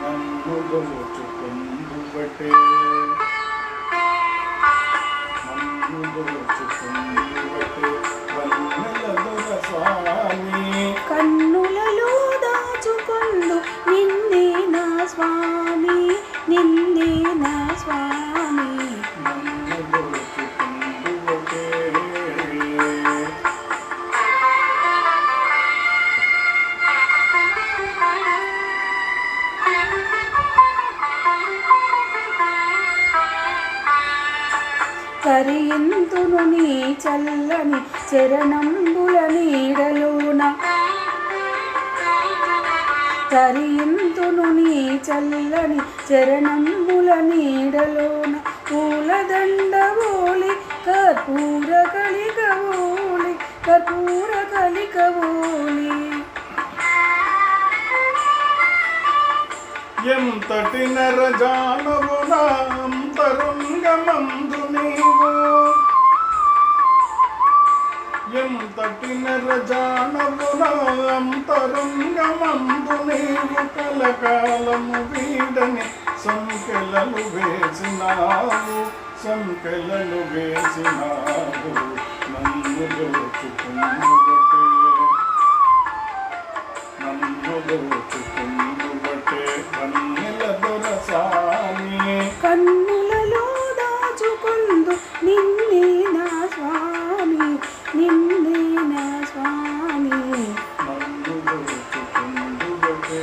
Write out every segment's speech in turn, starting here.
నన్ను దోచుకుందువటే నన్ను దోచుకుందువటే వన్నెల దొరసాని కన్నులలో దాచుకొందు నిన్నే నా స్వామి నిన్నే నా స్వామి నన్ను దోచుకుందువటే కరియింతును నీ చల్లని చరణంబుల నీడలోన కరియింతును నీ చల్లని చరణంబుల నీడలోన పూలదండవోలి కర్పూర కలికవోలి కర్పూర కలికవోలి ఎంతటి నరజానవు నా అంతరంగమందు నీవు ఎంతటి నరజానవు నా అంతరంగమందు నీవు కలకాలము వీడని సంకెలలు వేసినావు సంకెలలు వేసినావు నన్ను దోచుకుందువటే నన్ను దోచుకుందువటే వన్నెల దొరసాని కన్నులలో దాచుకొందు నిన్నే నా స్వామి నిన్నే నా స్వామి నన్ను దోచుకుందువటే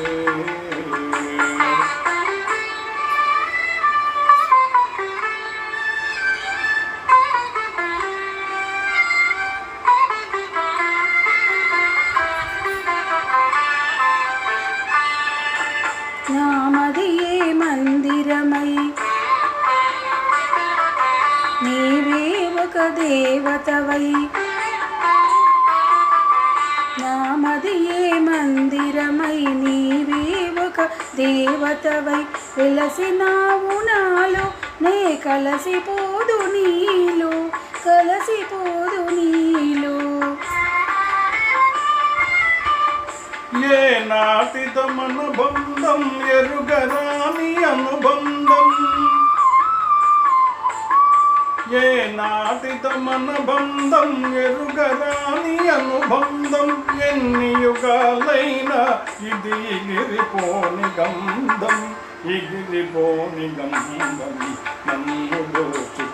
నామదియే మందిరమై నీవే ఒక దేవతవై నామదియే మందిరమై నీవే ఒక దేవతవై వెలసినావు నాలో నే కలసిపోదు నీలో కలసిపోదు నీలో ఏ నాటిద మన బంధం ఎరుగరాని అనుబంధం ఏ నాటిద మన బంధం ఎరుగరాని అనుబంధం ఎన్ని యుగాలైనా ఇది ఎగిరిపోని గంధం ఎగిరిపోని గంధం నన్ను దోచు